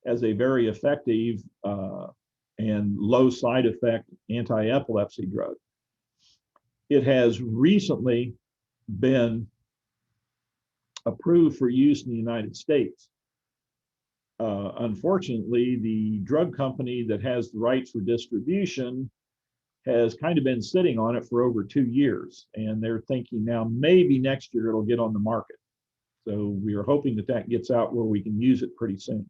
as a very effective and low side effect anti-epilepsy drug. It has recently been approved for use in the United States. Unfortunately, the drug company that has the rights for distribution has kind of been sitting on it for over 2 years, and they're thinking now maybe next year it'll get on the market. So we are hoping that that gets out where we can use it pretty soon.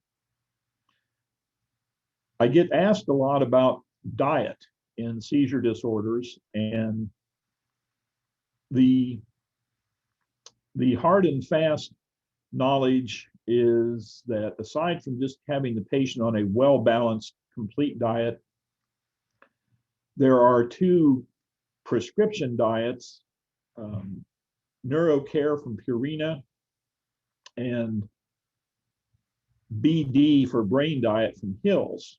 I get asked a lot about diet in seizure disorders, and the hard and fast knowledge is that aside from just having the patient on a well-balanced, complete diet, there are 2 prescription diets, NeuroCare from Purina and BD for Brain Diet from Hills,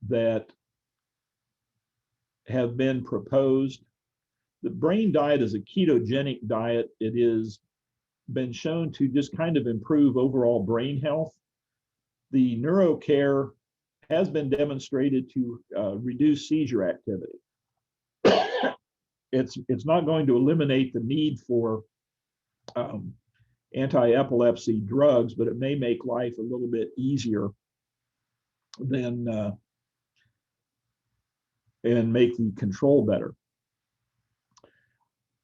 that have been proposed. The Brain Diet is a ketogenic diet. It is been shown to just kind of improve overall brain health. The NeuroCare has been demonstrated to reduce seizure activity. It's not going to eliminate the need for anti-epilepsy drugs, but it may make life a little bit easier than and make the control better.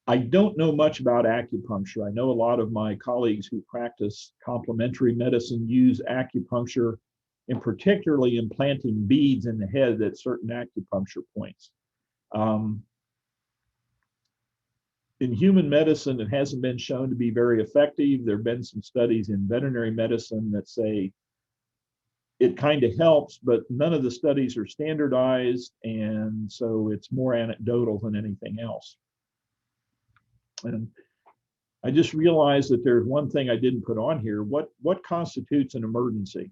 I don't know much about acupuncture. I know a lot of my colleagues who practice complementary medicine use acupuncture, and particularly implanting beads in the head at certain acupuncture points. In human medicine, it hasn't been shown to be very effective. There have been some studies in veterinary medicine that say it kind of helps, but none of the studies are standardized, and so it's more anecdotal than anything else. And I just realized that there's one thing I didn't put on here. What constitutes an emergency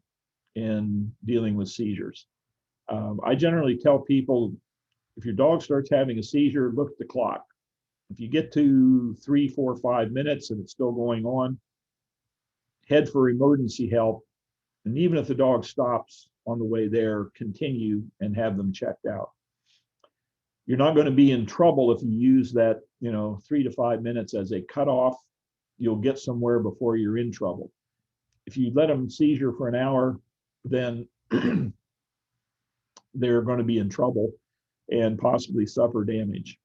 in dealing with seizures? I generally tell people, if your dog starts having a seizure, look at the clock. If you get to 3, 4, 5 minutes and it's still going on, head for emergency help. And even if the dog stops on the way there, continue and have them checked out. You're not going to be in trouble if you use that, 3 to 5 minutes as a cutoff. You'll get somewhere before you're in trouble. If you let them seizure for an hour, then they're going to be in trouble and possibly suffer damage.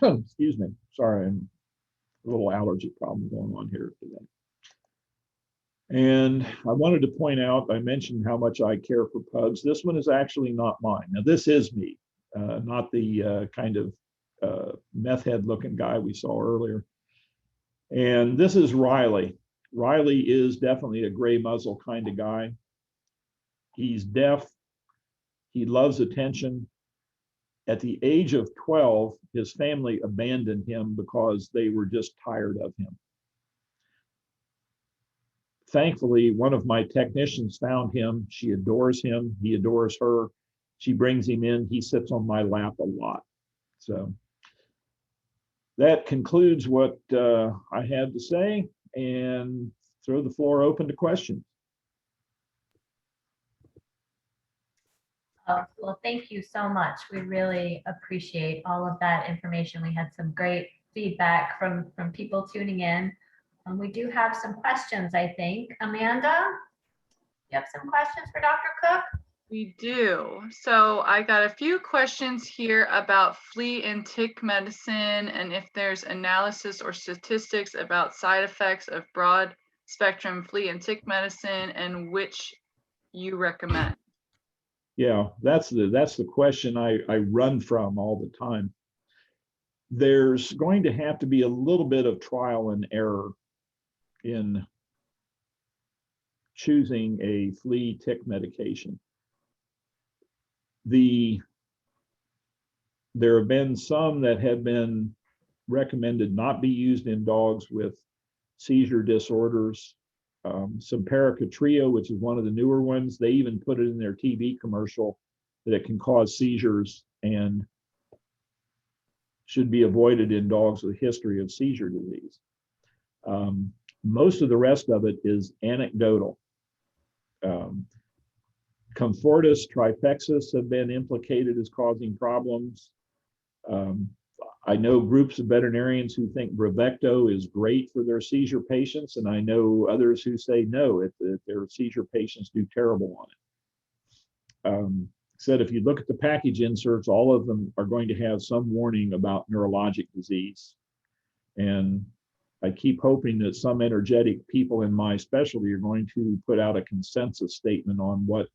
Excuse me. Sorry, I'm a little allergy problem going on here today. And I wanted to point out, I mentioned how much I care for pugs. This one is actually not mine. Now, this is me, not the kind of meth head looking guy we saw earlier. And this is Riley. Riley is definitely a gray muzzle kind of guy. He's deaf. He loves attention. At the age of 12, his family abandoned him because they were just tired of him. Thankfully, one of my technicians found him. She adores him. He adores her. She brings him in. He sits on my lap a lot. So that concludes what I have to say, and throw the floor open to questions. Well, thank you so much. We really appreciate all of that information. We had some great feedback from people tuning in. We do have some questions, I think. Amanda, you have some questions for Dr. Cook? We do. So I got a few questions here about flea and tick medicine and if there's analysis or statistics about side effects of broad spectrum flea and tick medicine and which you recommend. Yeah, that's the question I run from all the time. There's going to have to be a little bit of trial and error in choosing a flea tick medication. There have been some that have been recommended not be used in dogs with seizure disorders. Simparica Trio, which is one of the newer ones, they even put it in their TV commercial that it can cause seizures and should be avoided in dogs with a history of seizure disease. Most of the rest of it is anecdotal. Comfortus, Trifexis have been implicated as causing problems. I know groups of veterinarians who think Bravecto is great for their seizure patients, and I know others who say no, their seizure patients do terrible on it. Said if you look at the package inserts, all of them are going to have some warning about neurologic disease. And I keep hoping that some energetic people in my specialty are going to put out a consensus statement on what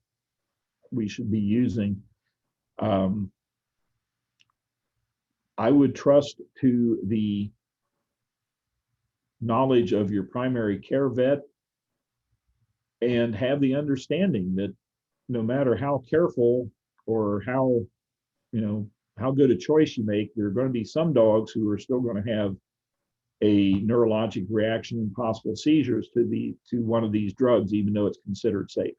we should be using. I would trust to the knowledge of your primary care vet and have the understanding that no matter how careful or how good a choice you make, there are going to be some dogs who are still going to have a neurologic reaction and possible seizures to one of these drugs, even though it's considered safe.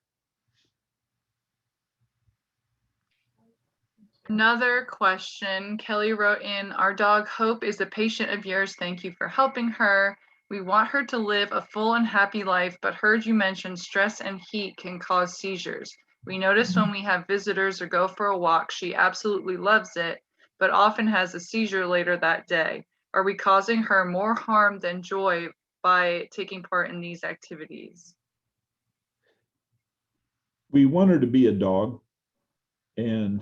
Another question, Kelly wrote in, our dog Hope is a patient of yours. Thank you for helping her. We want her to live a full and happy life, but heard you mention stress and heat can cause seizures. We notice when we have visitors or go for a walk, she absolutely loves it, but often has a seizure later that day. Are we causing her more harm than joy by taking part in these activities? We want her to be a dog, and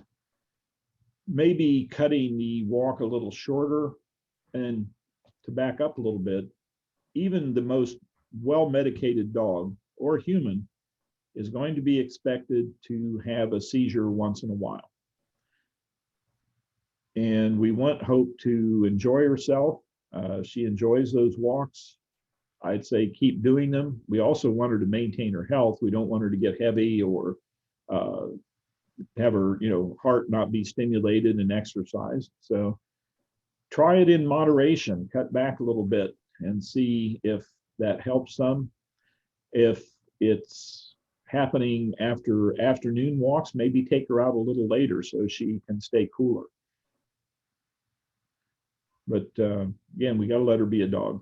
maybe cutting the walk a little shorter. And to back up a little bit, even the most well-medicated dog or human is going to be expected to have a seizure once in a while. And we want Hope to enjoy herself. She enjoys those walks. I'd say keep doing them. We also want her to maintain her health. We don't want her to get heavy or have her heart not be stimulated and exercised. So try it in moderation, cut back a little bit and see if that helps some. If it's happening after afternoon walks, maybe take her out a little later so she can stay cooler. But again, we got to let her be a dog.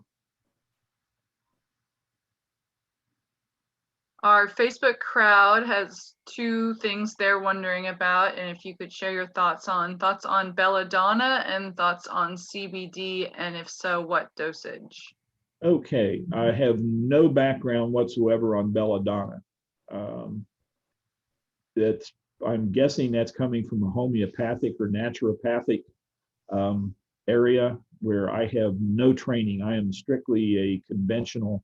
Our Facebook crowd has two things they're wondering about, and if you could share your thoughts on belladonna and thoughts on CBD, and if so, what dosage? Okay, I have no background whatsoever on belladonna. I'm guessing that's coming from a homeopathic or naturopathic area where I have no training. I am strictly a conventional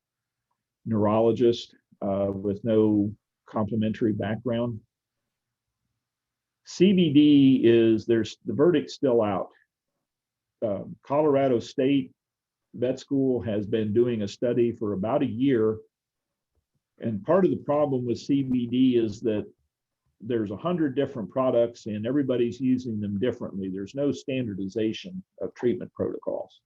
neurologist with no complementary background. CBD the verdict's still out. Colorado State Vet School has been doing a study for about a year. And part of the problem with CBD is that there's 100 different products and everybody's using them differently. There's no standardization of treatment protocols.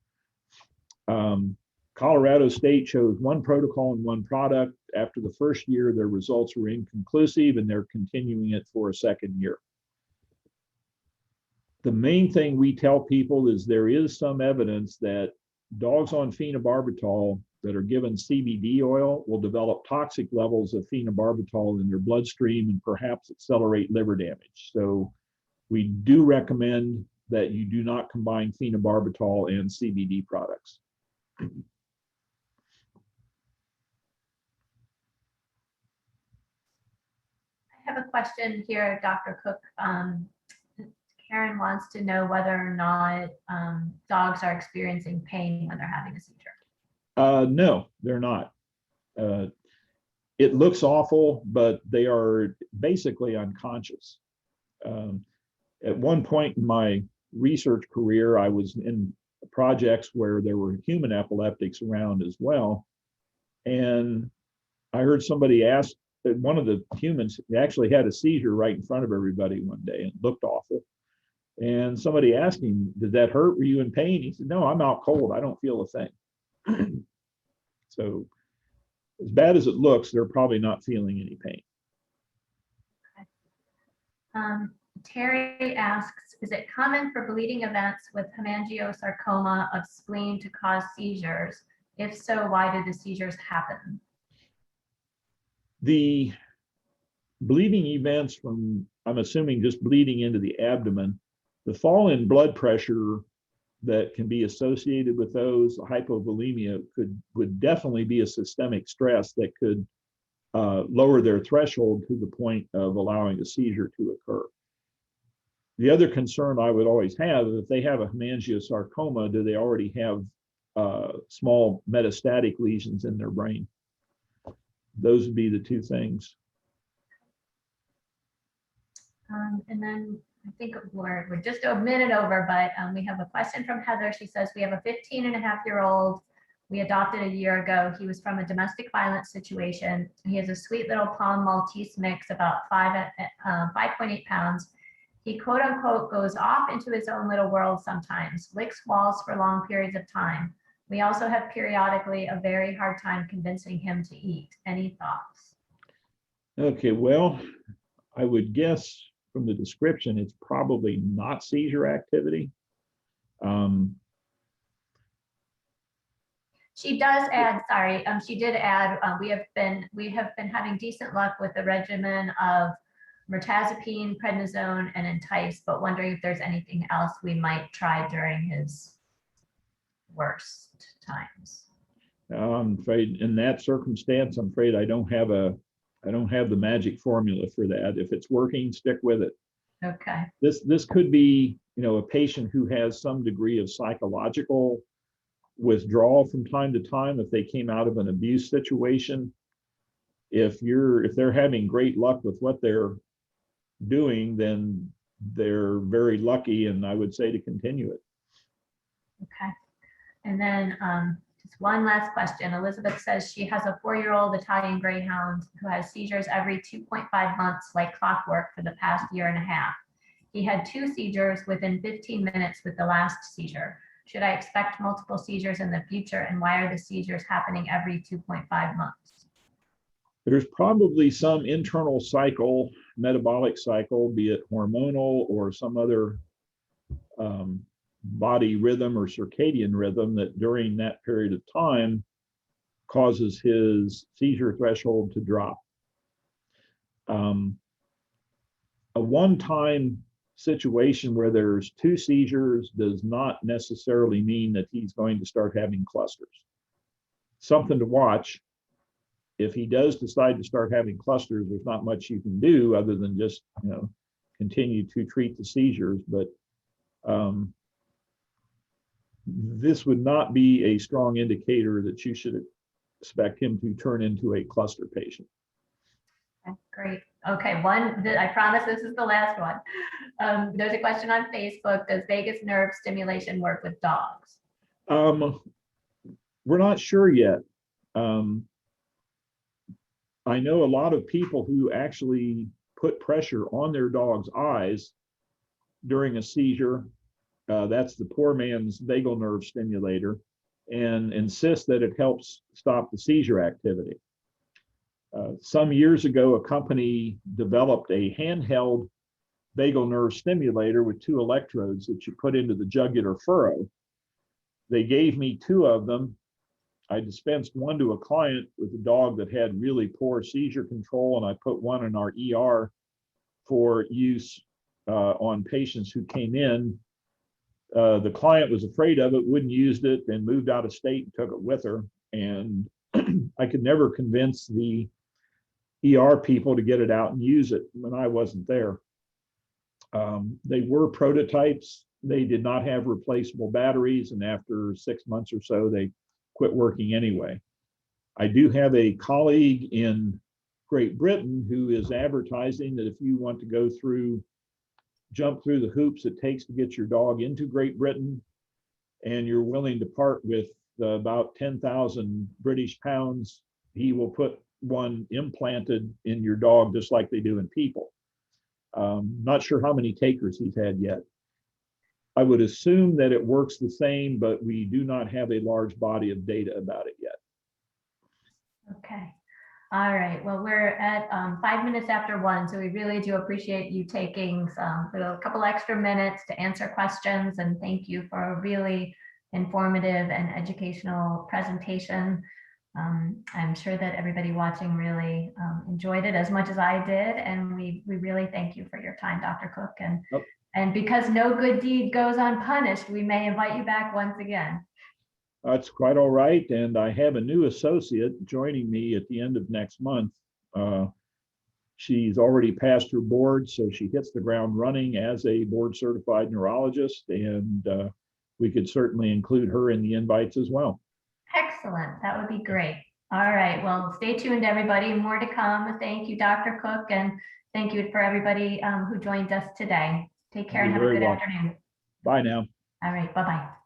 Colorado State chose one protocol and one product. After the first year, their results were inconclusive and they're continuing it for a second year. The main thing we tell people is there is some evidence that dogs on phenobarbital that are given CBD oil will develop toxic levels of phenobarbital in their bloodstream and perhaps accelerate liver damage. So we do recommend that you do not combine phenobarbital and CBD products. I have a question here, Dr. Cook. Karen wants to know whether or not dogs are experiencing pain when they're having a seizure. No, they're not. It looks awful, but they are basically unconscious. At one point in my research career, I was in projects where there were human epileptics around as well. And I heard somebody ask that one of the humans actually had a seizure right in front of everybody one day and looked awful. And somebody asked him, did that hurt? Were you in pain? He said, no, I'm out cold. I don't feel a thing. So as bad as it looks, they're probably not feeling any pain. Terry asks, is it common for bleeding events with hemangiosarcoma of spleen to cause seizures? If so, why do the seizures happen? The bleeding events from, I'm assuming just bleeding into the abdomen, the fall in blood pressure that can be associated with those, hypovolemia, would definitely be a systemic stress that could lower their threshold to the point of allowing a seizure to occur. The other concern I would always have, if they have a hemangiosarcoma, do they already have small metastatic lesions in their brain? Those would be the two things. And then I think we're just a minute over, but we have a question from Heather. She says, we have a 15-and-a-half-year-old. We adopted a year ago. He was from a domestic violence situation. He has a sweet little Palm Maltese mix, about 5.8 pounds. He quote unquote goes off into his own little world sometimes, licks walls for long periods of time. We also have periodically a very hard time convincing him to eat. Any thoughts? Okay, well, I would guess from the description, it's probably not seizure activity. She does add, sorry, she did add, we have been having decent luck with the regimen of mirtazapine, prednisone, and Entice, but wondering if there's anything else we might try during his worst times. I'm afraid in that circumstance, I'm afraid I don't have the magic formula for that. If it's working, stick with it. Okay. This could be, a patient who has some degree of psychological withdrawal from time to time if they came out of an abuse situation. If they're having great luck with what they're doing, then they're very lucky, and I would say to continue it. Okay. And then just one last question. Elizabeth says she has a 4-year-old Italian Greyhound who has seizures every 2.5 months like clockwork for the past year and a half. He had 2 seizures within 15 minutes with the last seizure. Should I expect multiple seizures in the future, and why are the seizures happening every 2.5 months? There's probably some internal cycle, metabolic cycle, be it hormonal or some other body rhythm or circadian rhythm, that during that period of time causes his seizure threshold to drop. A one-time situation where there's 2 seizures does not necessarily mean that he's going to start having clusters. Something to watch. If he does decide to start having clusters, there's not much you can do other than just, continue to treat the seizures. But this would not be a strong indicator that you should expect him to turn into a cluster patient. Okay, great. Okay, I promise this is the last one. There's a question on Facebook. Does vagus nerve stimulation work with dogs? We're not sure yet. I know a lot of people who actually put pressure on their dog's eyes during a seizure. That's the poor man's vagal nerve stimulator, and insist that it helps stop the seizure activity. Some years ago, a company developed a handheld vagal nerve stimulator with 2 electrodes that you put into the jugular furrow. They gave me 2 of them. I dispensed one to a client with a dog that had really poor seizure control, and I put one in our ER for use on patients who came in The client was afraid of it, wouldn't use it, and moved out of state and took it with her. And I could never convince the ER people to get it out and use it when I wasn't there. They were prototypes. They did not have replaceable batteries, and after 6 months or so, they quit working anyway. I do have a colleague in Great Britain who is advertising that if you want to go through, jump through the hoops it takes to get your dog into Great Britain, and you're willing to part with about 10,000 British pounds, he will put one implanted in your dog just like they do in people. Not sure how many takers he's had yet. I would assume that it works the same, but we do not have a large body of data about it yet. Okay. All right. Well, we're at 5 minutes after 1, so we really do appreciate you taking a couple extra minutes to answer questions, and thank you for a really informative and educational presentation. I'm sure that everybody watching really enjoyed it as much as I did, and we really thank you for your time, Dr. Cook. And because no good deed goes unpunished, we may invite you back once again. That's quite all right. And I have a new associate joining me at the end of next month. She's already passed her board, so she hits the ground running as a board certified neurologist, and we could certainly include her in the invites as well. Excellent. That would be great. All right. Well, stay tuned, everybody. More to come. Thank you, Dr. Cook, and thank you for everybody who joined us today. Take care and have a good afternoon. Bye now. All right. Bye-bye.